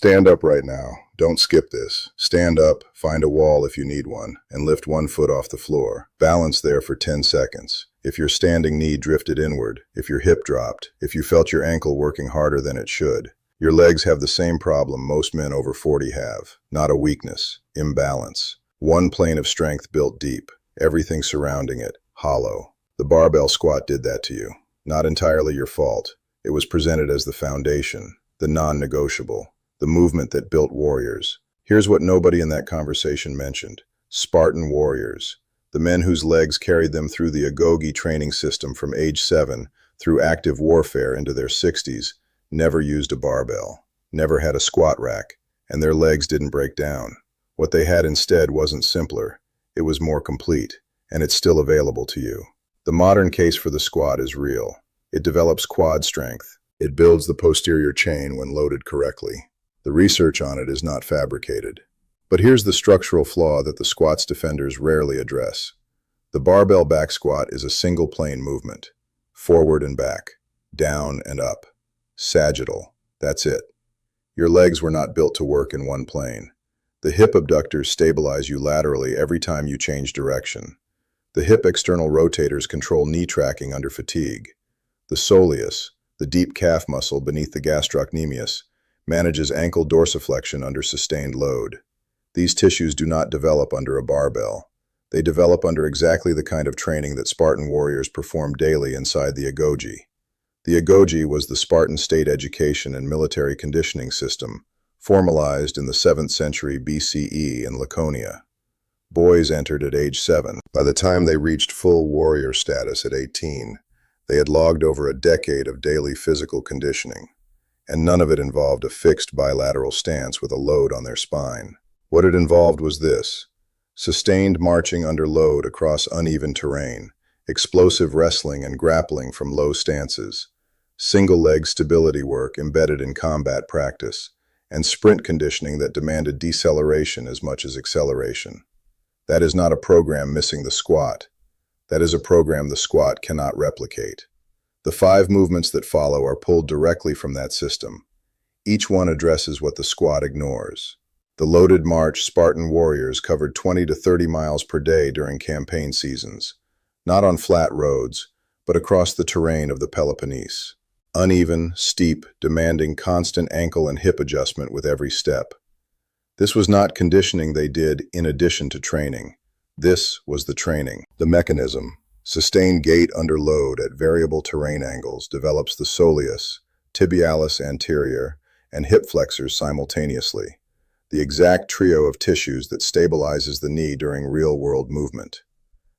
Stand up right now. Don't skip this. Stand up, find a wall if you need one, and lift one foot off the floor. Balance there for 10 seconds. If your standing knee drifted inward, if your hip dropped, if you felt your ankle working harder than it should, your legs have the same problem most men over 40 have. Not a weakness, imbalance. One plane of strength built deep, everything surrounding it, hollow. The barbell squat did that to you. Not entirely your fault. It was presented as the foundation, the non-negotiable, the movement that built warriors. Here's what nobody in that conversation mentioned. Spartan warriors. The men whose legs carried them through the agoge training system from age 7 through active warfare into their 60s, never used a barbell, never had a squat rack, and their legs didn't break down. What they had instead wasn't simpler, it was more complete, and it's still available to you. The modern case for the squat is real. It develops quad strength. It builds the posterior chain when loaded correctly. The research on it is not fabricated. But here's the structural flaw that the squat's defenders rarely address. The barbell back squat is a single plane movement. Forward and back, down and up. Sagittal, that's it. Your legs were not built to work in one plane. The hip abductors stabilize you laterally every time you change direction. The hip external rotators control knee tracking under fatigue. The soleus, the deep calf muscle beneath the gastrocnemius, manages ankle dorsiflexion under sustained load. These tissues do not develop under a barbell. They develop under exactly the kind of training that Spartan warriors perform daily inside the agoge. The agoge was the Spartan state education and military conditioning system, formalized in the 7th century BCE in Laconia. Boys entered at age 7. By the time they reached full warrior status at 18, they had logged over a decade of daily physical conditioning, and none of it involved a fixed bilateral stance with a load on their spine. What it involved was this: sustained marching under load across uneven terrain, explosive wrestling and grappling from low stances, single-leg stability work embedded in combat practice, and sprint conditioning that demanded deceleration as much as acceleration. That is not a program missing the squat. That is a program the squat cannot replicate. The 5 movements that follow are pulled directly from that system. Each one addresses what the squat ignores. The loaded march Spartan warriors covered 20 to 30 miles per day during campaign seasons, not on flat roads, but across the terrain of the Peloponnese. Uneven, steep, demanding constant ankle and hip adjustment with every step. This was not conditioning they did in addition to training. This was the training. The mechanism, sustained gait under load at variable terrain angles, develops the soleus, tibialis anterior, and hip flexors simultaneously, the exact trio of tissues that stabilizes the knee during real-world movement.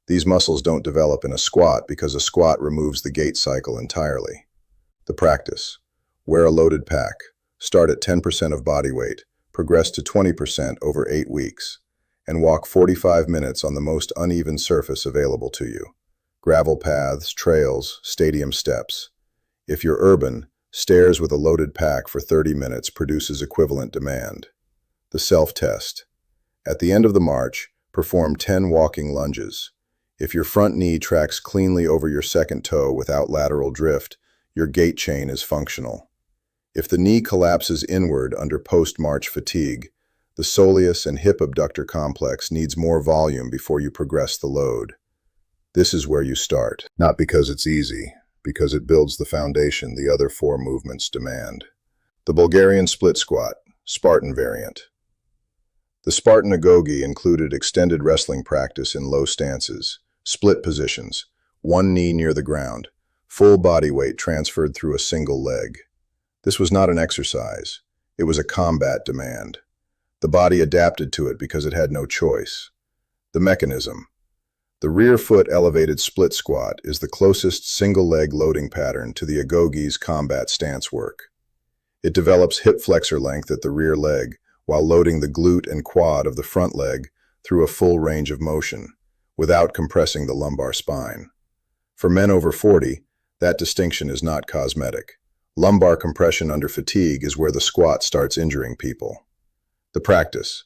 These muscles don't develop in a squat because a squat removes the gait cycle entirely. The practice: wear a loaded pack, start at 10% of body weight, progress to 20% over 8 weeks, and walk 45 minutes on the most uneven surface available to you. Gravel paths, trails, stadium steps. If you're urban, stairs with a loaded pack for 30 minutes produces equivalent demand. The self-test. At the end of the march, perform 10 walking lunges. If your front knee tracks cleanly over your second toe without lateral drift, your gait chain is functional. If the knee collapses inward under post-march fatigue, the soleus and hip abductor complex needs more volume before you progress the load. This is where you start, not because it's easy, because it builds the foundation the other 4 movements demand. The Bulgarian split squat, Spartan variant. The Spartan agoge included extended wrestling practice in low stances, split positions, one knee near the ground, full body weight transferred through a single leg. This was not an exercise. It was a combat demand. The body adapted to it because it had no choice. The mechanism. The rear foot elevated split squat is the closest single-leg loading pattern to the agoge's combat stance work. It develops hip flexor length at the rear leg while loading the glute and quad of the front leg through a full range of motion, without compressing the lumbar spine. For men over 40, that distinction is not cosmetic. Lumbar compression under fatigue is where the squat starts injuring people. The practice.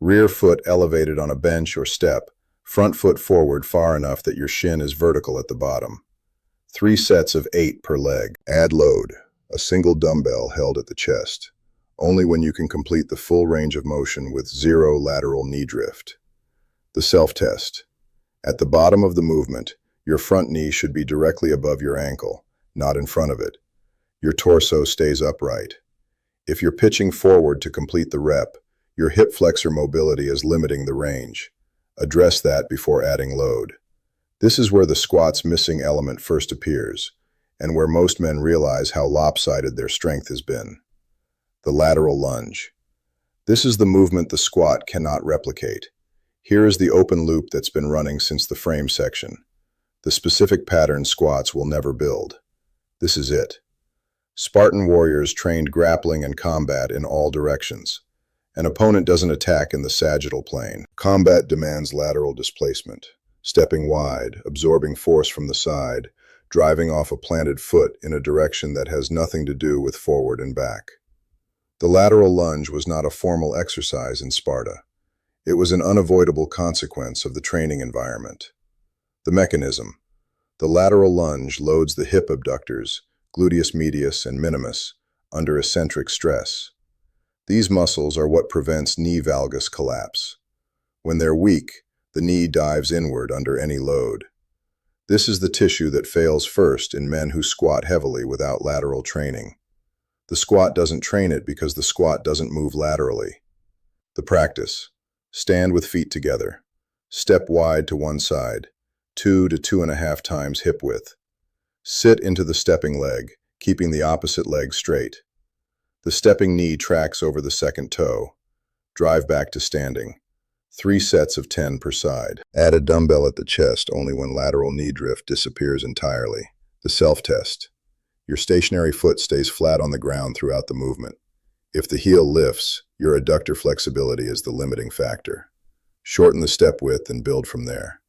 Rear foot elevated on a bench or step, front foot forward far enough that your shin is vertical at the bottom. 3 sets of 8 per leg. Add load, a single dumbbell held at the chest. only when you can complete the full range of motion with zero lateral knee drift. The self-test. At the bottom of the movement, your front knee should be directly above your ankle, not in front of it. Your torso stays upright. If you're pitching forward to complete the rep, your hip flexor mobility is limiting the range. Address that before adding load. This is where the squat's missing element first appears, and where most men realize how lopsided their strength has been. The lateral lunge. This is the movement the squat cannot replicate. Here is the open loop that's been running since the frame section. The specific pattern squats will never build. This is it. Spartan warriors trained grappling and combat in all directions. An opponent doesn't attack in the sagittal plane. Combat demands lateral displacement, stepping wide, absorbing force from the side, driving off a planted foot in a direction that has nothing to do with forward and back. The lateral lunge was not a formal exercise in Sparta. It was an unavoidable consequence of the training environment. The mechanism. The lateral lunge loads the hip abductors, gluteus medius and minimus, under eccentric stress. These muscles are what prevents knee valgus collapse. When they're weak, the knee dives inward under any load. This is the tissue that fails first in men who squat heavily without lateral training. The squat doesn't train it because the squat doesn't move laterally. The practice. Stand with feet together. Step wide to one side, 2 to 2.5 times hip width. Sit into the stepping leg, keeping the opposite leg straight. The stepping knee tracks over the second toe. Drive back to standing. 3 sets of 10 per side. Add a dumbbell at the chest only when lateral knee drift disappears entirely. The self-test. Your stationary foot stays flat on the ground throughout the movement. If the heel lifts, your adductor flexibility is the limiting factor. Shorten the step width and build from there.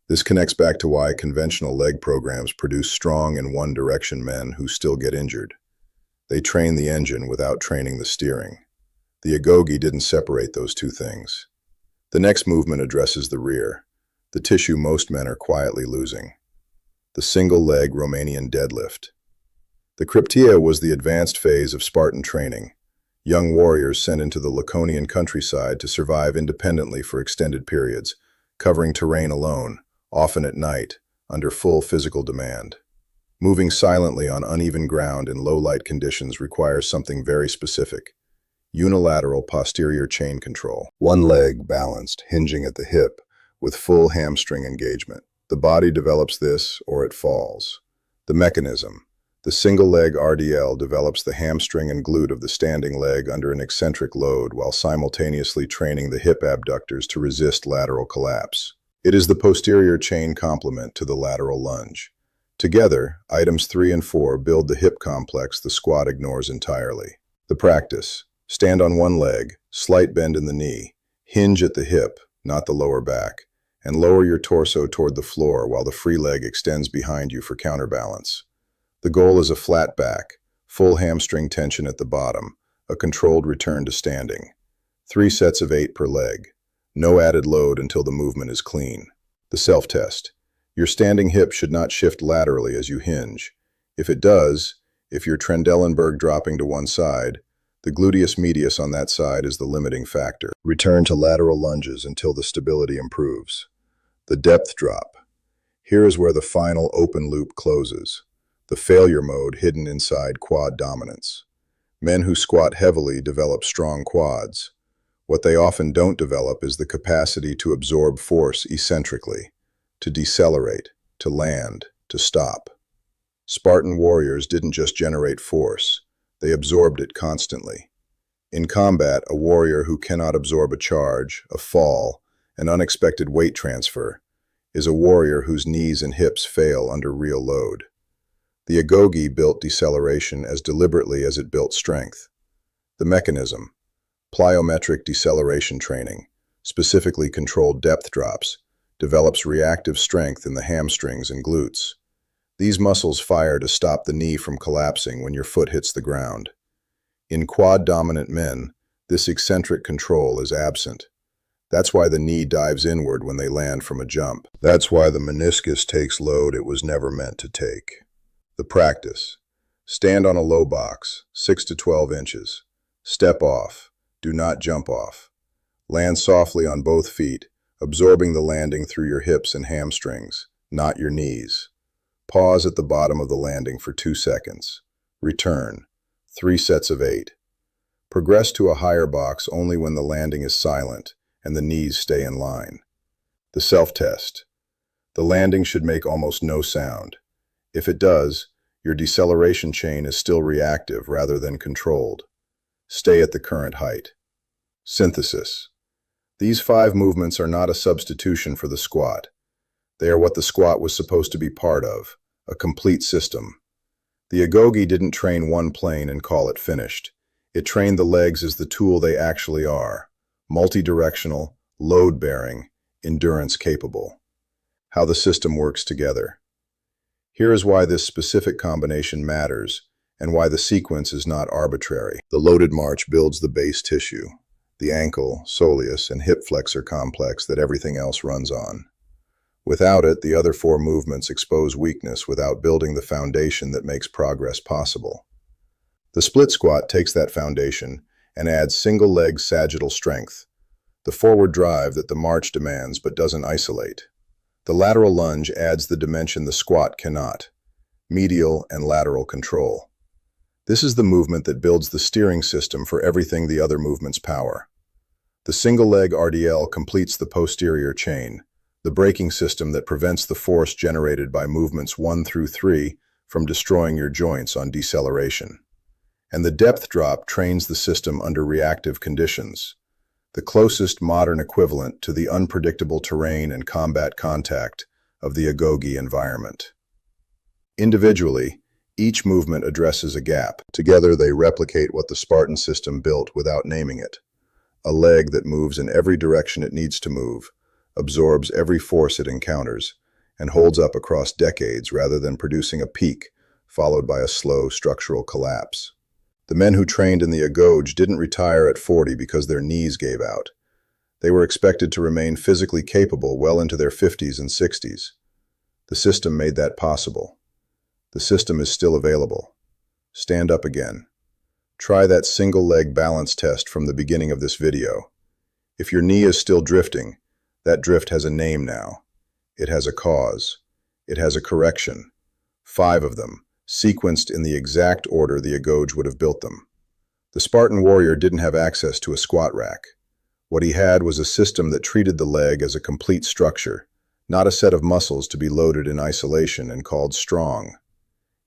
This connects back to why conventional leg programs produce strong and one-direction men who still get injured. They train the engine without training the steering. The agoge didn't separate those two things. The next movement addresses the rear, the tissue most men are quietly losing. The single-leg Romanian deadlift. The krypteia was the advanced phase of Spartan training. Young warriors sent into the Laconian countryside to survive independently for extended periods, covering terrain alone, often at night, under full physical demand. Moving silently on uneven ground in low-light conditions requires something very specific: unilateral posterior chain control. One leg balanced, hinging at the hip, with full hamstring engagement. The body develops this, or it falls. The mechanism. The single-leg RDL develops the hamstring and glute of the standing leg under an eccentric load while simultaneously training the hip abductors to resist lateral collapse. It is the posterior chain complement to the lateral lunge. Together, items 3 and 4 build the hip complex the squat ignores entirely. The practice. Stand on one leg, slight bend in the knee, hinge at the hip, not the lower back, and lower your torso toward the floor while the free leg extends behind you for counterbalance. The goal is a flat back, full hamstring tension at the bottom, a controlled return to standing. 3 sets of 8 per leg. No added load until the movement is clean. The self-test. Your standing hip should not shift laterally as you hinge. If it does, if you're Trendelenburg dropping to one side, the gluteus medius on that side is the limiting factor. Return to lateral lunges until the stability improves. The depth drop. Here is where the final open loop closes. The failure mode hidden inside quad dominance. Men who squat heavily develop strong quads. What they often don't develop is the capacity to absorb force eccentrically, to decelerate, to land, to stop. Spartan warriors didn't just generate force, they absorbed it constantly. In combat, a warrior who cannot absorb a charge, a fall, an unexpected weight transfer, is a warrior whose knees and hips fail under real load. The agoge built deceleration as deliberately as it built strength. The mechanism. Plyometric deceleration training, specifically controlled depth drops, develops reactive strength in the hamstrings and glutes. These muscles fire to stop the knee from collapsing when your foot hits the ground. In quad-dominant men, this eccentric control is absent. That's why the knee dives inward when they land from a jump. That's why the meniscus takes load it was never meant to take. The practice. Stand on a low box, 6 to 12 inches. Step off. Do not jump off. Land softly on both feet, absorbing the landing through your hips and hamstrings, not your knees. Pause at the bottom of the landing for 2 seconds. Return. 3 sets of 8. Progress to a higher box only when the landing is silent and the knees stay in line. The self-test. The landing should make almost no sound. If it does, your deceleration chain is still reactive rather than controlled. Stay at the current height. Synthesis. These 5 movements are not a substitution for the squat. They are what the squat was supposed to be part of, a complete system. The agoge didn't train one plane and call it finished. It trained the legs as the tool they actually are, multi-directional, load-bearing, endurance-capable. How the system works together. Here is why this specific combination matters, and why the sequence is not arbitrary. The loaded march builds the base tissue, the ankle, soleus, and hip flexor complex that everything else runs on. Without it, the other 4 movements expose weakness without building the foundation that makes progress possible. The split squat takes that foundation and adds single-leg sagittal strength, the forward drive that the march demands but doesn't isolate. The lateral lunge adds the dimension the squat cannot, medial and lateral control. This is the movement that builds the steering system for everything the other movements power. The single-leg RDL completes the posterior chain, the braking system that prevents the force generated by movements 1 through 3 from destroying your joints on deceleration. And the depth drop trains the system under reactive conditions, the closest modern equivalent to the unpredictable terrain and combat contact of the agoge environment. Individually, each movement addresses a gap. Together, they replicate what the Spartan system built without naming it. A leg that moves in every direction it needs to move, absorbs every force it encounters, and holds up across decades rather than producing a peak, followed by a slow structural collapse. The men who trained in the agoge didn't retire at 40 because their knees gave out. They were expected to remain physically capable well into their 50s and 60s. The system made that possible. The system is still available. Stand up again. Try that single-leg balance test from the beginning of this video. If your knee is still drifting, that drift has a name now. It has a cause. It has a correction. 5 of them, sequenced in the exact order the agoge would have built them. The Spartan warrior didn't have access to a squat rack. What he had was a system that treated the leg as a complete structure, not a set of muscles to be loaded in isolation and called strong.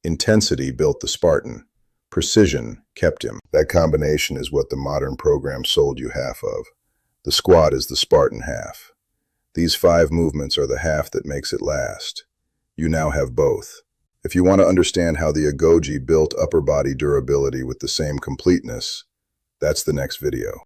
Intensity built the Spartan. Precision kept him. That combination is what the modern program sold you half of. The squat is the Spartan half. These 5 movements are the half that makes it last. You now have both. If you want to understand how the agoge built upper body durability with the same completeness, that's the next video.